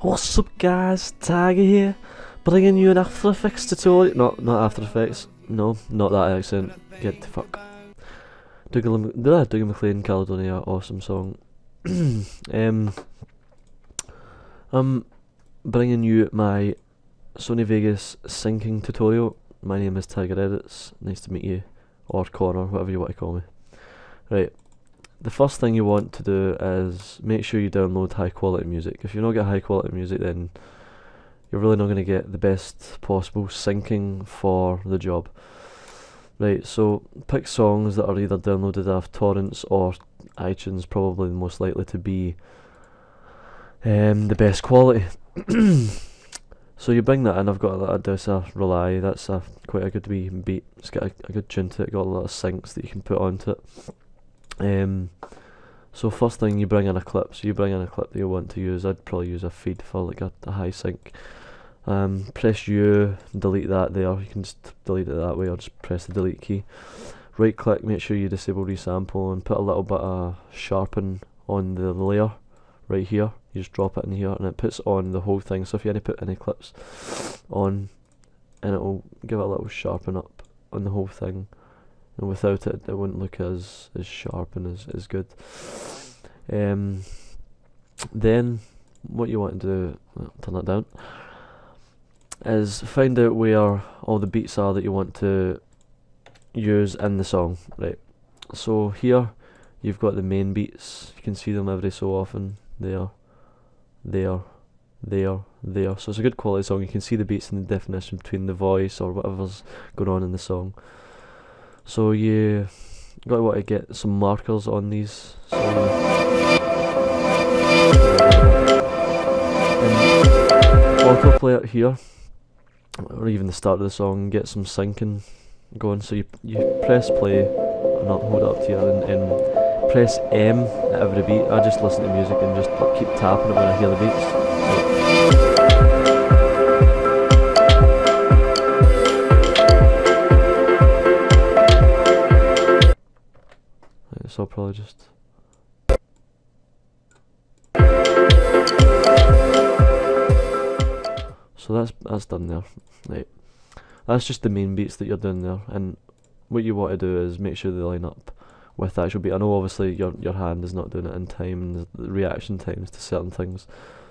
What's up guys, Tiqer here, bringing you an After Effects tutorial. Not After Effects, no, not that accent, get the fuck. Dougal McLean, Caledonia, awesome song. I'm bringing you my Sony Vegas syncing tutorial. My name is TiqerEdits, nice to meet you, or Connor, whatever you want to call me. Right. The first thing you want to do is make sure you download high quality music. If you don't get high quality music, then you're really not going to get the best possible syncing for the job. Right, so pick songs that are either downloaded off torrents or iTunes, probably the most likely to be the best quality. So you bring that in. I've got a Deusa Rely, that's quite a good wee beat. It's got a good tune to it, got a lot of syncs that you can put onto it. So first thing, you bring in a clip. So you bring in a clip that you want to use. I'd probably use a feed for like a high sync. Press U, delete that there. You can just delete it that way, or just press the delete key. Right click, make sure you disable resample, and put a little bit of sharpen on the layer right here. You just drop it in here, and it puts on the whole thing. So if you had to put any clips on, and it will give it a little sharpen up on the whole thing. And without it, it wouldn't look as sharp and as good. Then what you want to do, turn that down, is find out where all the beats are that you want to use in the song. Right. So here you've got the main beats. You can see them every so often. There. So it's a good quality song. You can see the beats and the definition between the voice or whatever's going on in the song. So you want to get some markers on these. So autoplay it here, or even the start of the song, get some syncing going. So you press play, and I'll hold it up to you, and press M at every beat. I just listen to music and just keep tapping it when I hear the beats. So I'll probably just that's done there. Right, that's just the main beats that you're doing there, and what you want to do is make sure they line up with the actual beat. I know obviously your hand is not doing it in time, and the reaction times to certain things,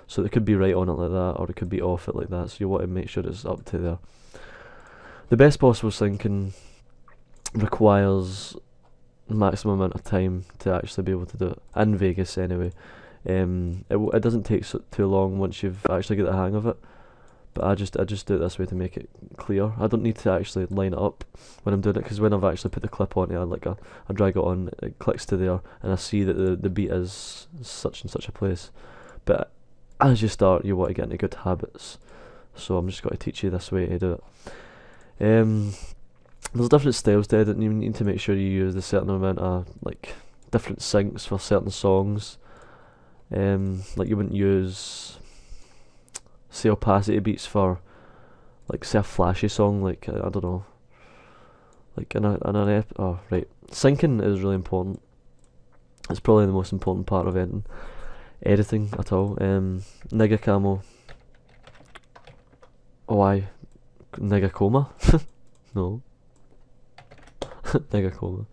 so it could be right on it like that, or it could be off it like that. So you want to make sure it's up to there. The best possible syncing requires maximum amount of time to actually be able to do it in Vegas anyway. It doesn't take too long once you've actually got the hang of it, but I just do it this way to make it clear. I don't need to actually line it up when I'm doing it, because when I've actually put the clip on it, I drag it on, it clicks to there, and I see that the beat is such and such a place. But as you start, you want to get into good habits, so I'm just going to teach you this way to do it. There's different styles to edit, and you need to make sure you use a certain amount of different syncs for certain songs. Like you wouldn't use, say, opacity beats for say a flashy song, I don't know, right. Syncing is really important. It's probably the most important part of editing at all. Nigga Camo. Why? Nigga Coma? No. Nigga Coma.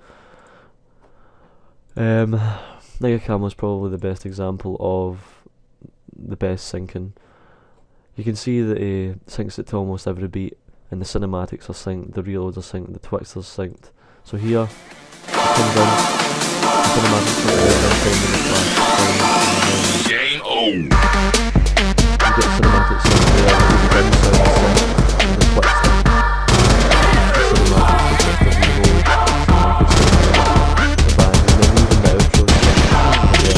Nigga Camo is probably the best example of the best syncing. You can see that he syncs it to almost every beat, and the cinematics are synced, the reloads are synced, the Twix are synced. So here, it comes in, the cinematics are Game on. you get the cinematics synced there, the rim sound is synced, and the Twix synced. The cinematics are just a reload, cinematics synced the bang, and then even the outro is synced there.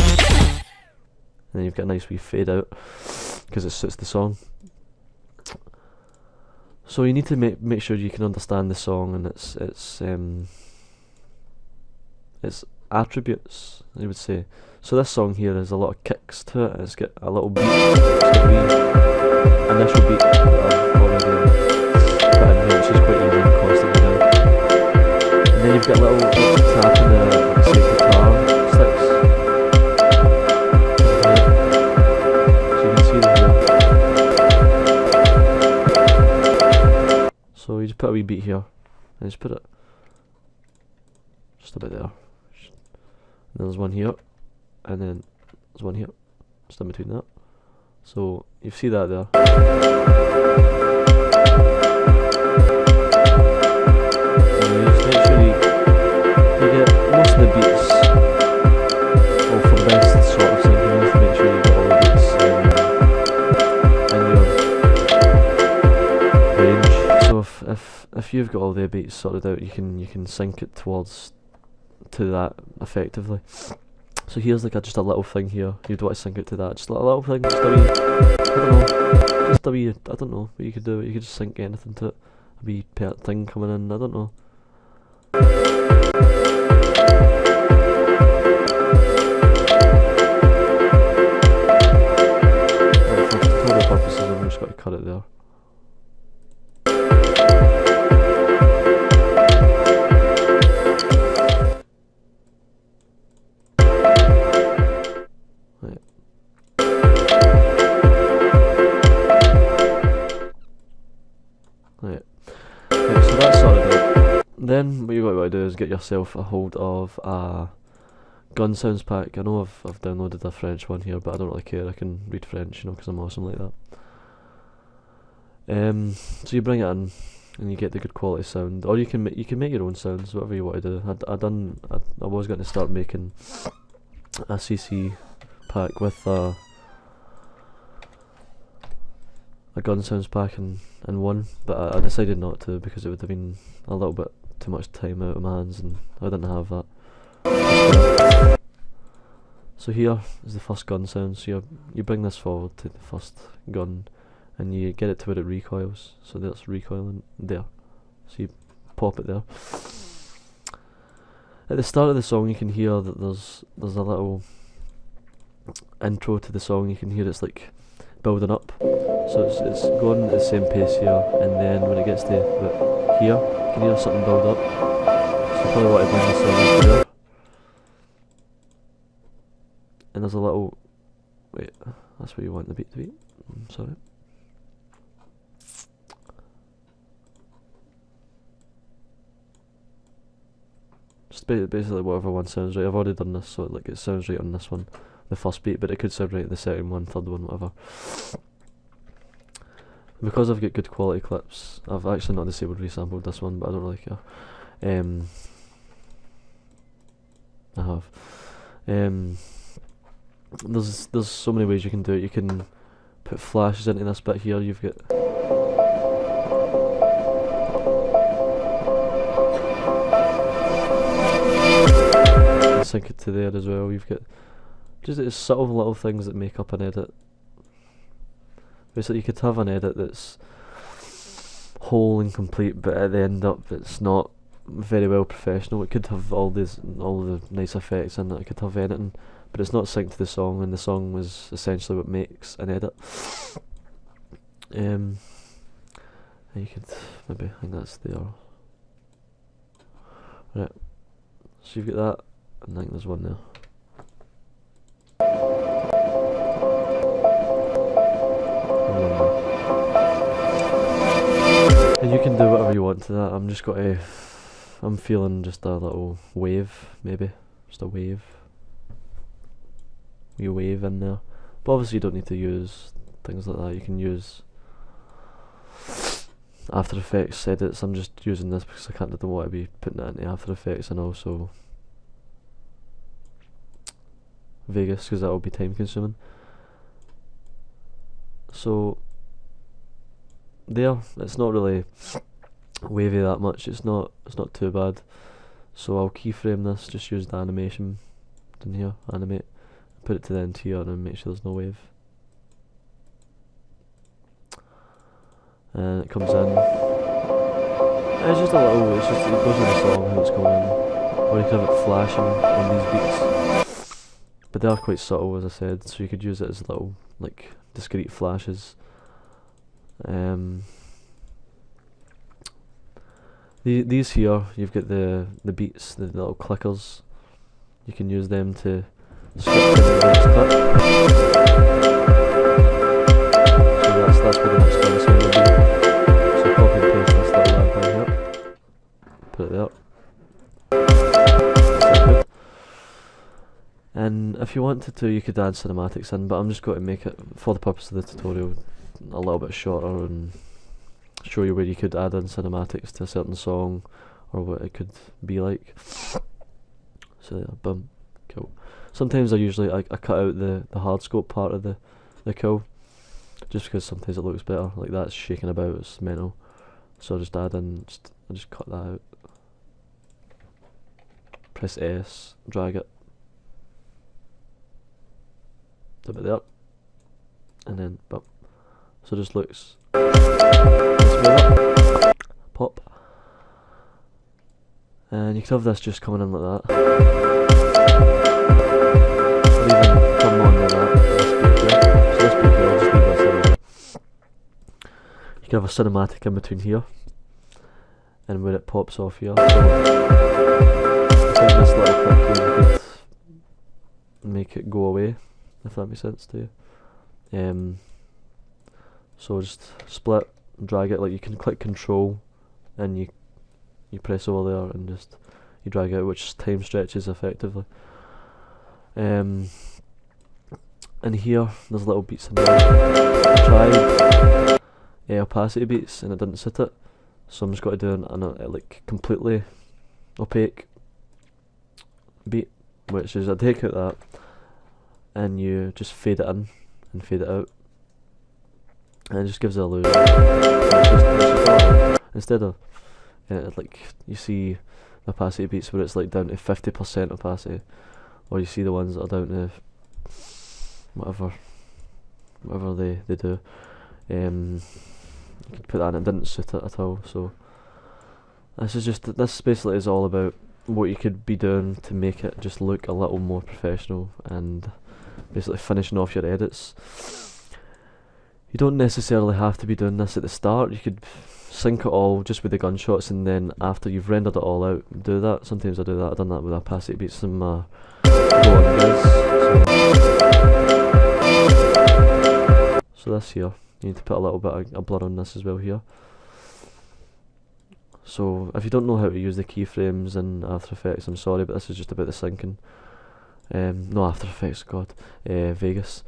And then you've got a nice wee fade out, because it suits the song. So you need to make sure you can understand the song and its attributes, I would say. So this song here has a lot of kicks to it. It's got a little beat, it's got a wee initial beat that I've already put in here, which is quite easy and constantly down. And then you've got a little tap in the say guitar sticks. So you can see them here. just put a wee beat here, and just put it just about there. And there's one here, and then there's one here, just in between that. So you see that there. And you just make sure you get most of the beats, or for the best sort of sync, you need to make sure you get all the beats in your range. So if you've got all the beats sorted out, you can sync it to that effectively. So here's like just a little thing here. You'd want to sync it to that. Just a little thing. Just a wee, I don't know what you could do. You could just sync anything to it. A wee pet thing coming in. I don't know. Right, for tutorial purposes, I'm just going to cut it there. So that's sorted out. Then what you want to do is get yourself a hold of a gun sounds pack. I know I've downloaded a French one here, but I don't really care. I can read French, you know, because I'm awesome like that. So you bring it in, and you get the good quality sound, or you can make your own sounds, whatever you want to do. I was going to start making a CC pack with a gun sounds pack in one, but I decided not to because it would have been a little bit too much time out of my hands, and I didn't have that. So here is the first gun sound. So you bring this forward to the first gun, and you get it to where it recoils. So that's recoiling there. So you pop it there. At the start of the song, you can hear that there's a little intro to the song. You can hear it's like building up. So it's going at the same pace here, and then when it gets to about here, you can hear something build up. So you probably want to bring the song up there. And there's a little, wait, that's where you want the beat to be. Sorry. Just basically whatever one sounds right. I've already done this, so it sounds right on this one, the first beat, but it could sound right at the second one, third one, whatever. Because I've got good quality clips, I've actually not disabled resampled this one, but I don't really care. I have. There's so many ways you can do it. You can put flashes into this bit here. You've got you can sync it to there as well. You've got just it's subtle little things that make up an edit. Basically, you could have an edit that's whole and complete, but at the end up it's not very well professional. It could have all the nice effects in it. It could have anything, but it's not synced to the song, and the song is essentially what makes an edit. And you could maybe, I think that's there. Right, so you've got that, and I think there's one there. And you can do whatever you want to that. I'm feeling just a little wave, maybe. Just a wave. Wee wave in there. But obviously you don't need to use things like that. You can use After Effects edits. I'm just using this because I don't want to be putting it into After Effects and also Vegas, because that will be time consuming. So there, it's not really wavy that much. It's not too bad. So I'll keyframe this. Just use the animation in here, animate, put it to the end here, and make sure there's no wave. And it comes in. And it's just a little. It goes in the song how it's going in, or you can have it flashing on these beats. But they are quite subtle, as I said. So you could use it as little like discrete flashes. These here, you've got the beats, the little clickers. You can use them to script in the next clip. So that's where the next clip is going to be. So copy and paste this little icon here. if you wanted to, you could add cinematics in, but I'm just going to make it, for the purpose of the tutorial, a little bit shorter and show you where you could add in cinematics to a certain song or what it could be like. So yeah, boom, cool. Sometimes I cut out the hard scope part of the cool, just because sometimes it looks better. Like that's shaking about, it's mental. So I just add in, I just cut that out. Press S, drag it. A bit there, and then boom. So it just looks up, pop, and you could have this just coming in like that, or even come on like that. So this bit here, I'll just leave this there. You can have a cinematic in between here, and where it pops off here. So I think this little clip here, you could make it go away, if that makes sense to you. So just split, drag it, like you can click Control and you press over there and just you drag out, which time stretches effectively. And here there's little beats in there. I tried opacity beats and it didn't sit it, so I'm just going to do an like completely opaque beat, which is I take out that and you just fade it in and fade it out, and it just gives it a illusion. Instead of like you see the opacity beats where it's like down to 50% opacity, or you see the ones that are down to whatever they do. You could put that in, it didn't suit it at all. So this basically is all about what you could be doing to make it just look a little more professional and basically finishing off your edits. You don't necessarily have to be doing this at the start. You could sync it all just with the gunshots, and then after you've rendered it all out, do that. Sometimes I do that. I've done that with opacity beats in my So this here, you need to put a little bit of blur on this as well here. So if you don't know how to use the keyframes in After Effects, I'm sorry, but this is just about the syncing. No, After Effects, God, Vegas.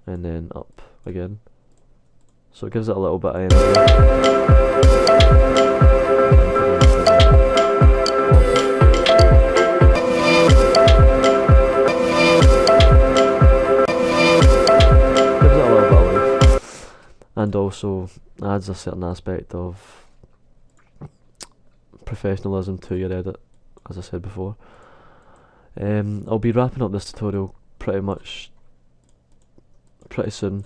And then up again, so it gives it a little bit of energy. And also adds a certain aspect of professionalism to your edit, as I said before. I'll be wrapping up this tutorial pretty soon,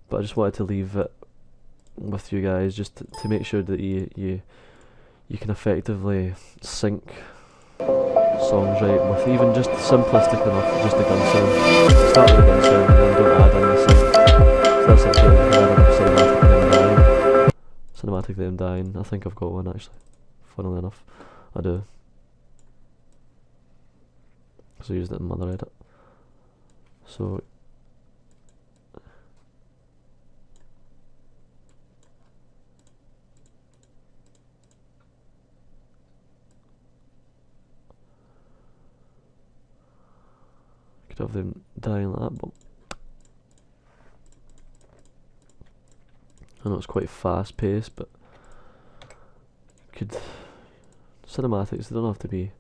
but I just wanted to leave it with you guys just to make sure that you can effectively sync songs right with even just simplistic enough, just the gun sound. Start with the gun sound and then don't add in the sync. So that's it, you can add in a cinematic of them dying. Cinematic of them dying. I think I've got one actually, funnily enough. I do. So I used it in my other edit. So could have them dying like that, but I know it's quite fast paced, but cinematics, they don't have to be,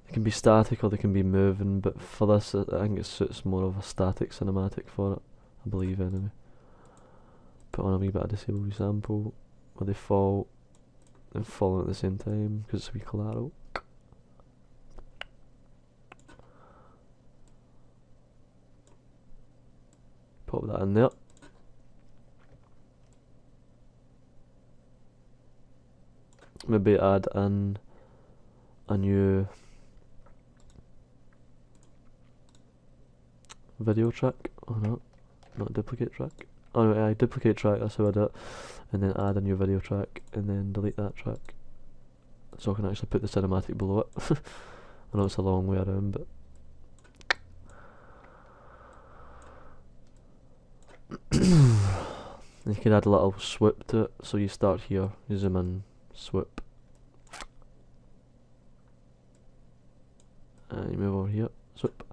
they can be static or they can be moving, but for this I think it suits more of a static cinematic for it, I believe anyway. Put on a wee bit of disable resample where they fall and falling at the same time because it's a wee collateral. Pop that in there. Maybe add in a new video track. Oh no, not duplicate track. Oh no, I duplicate track, that's how I do it. And then add a new video track and then delete that track. So I can actually put the cinematic below it. I know it's a long way around, but And you can add a little swoop to it, so you start here, you zoom in, swoop, and you move over here, swoop.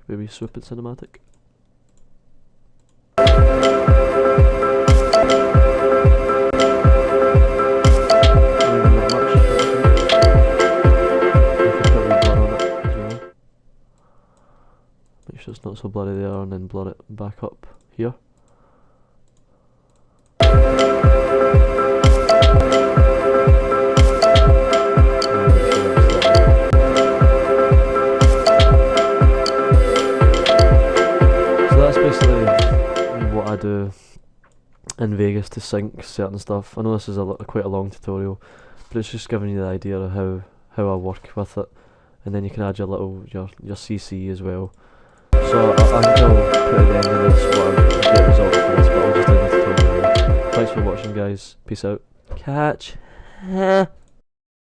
Maybe swoop in cinematic. Make sure it's not so blurry there, and then blur it back up here. What I do in Vegas to sync certain stuff. I know this is quite a long tutorial, but it's just giving you the idea of how I work with it, and then you can add your CC as well. So I think I'll put at the end of this what I get result for this, but I'll just do the tutorial here. Thanks for watching, guys. Peace out. Catch.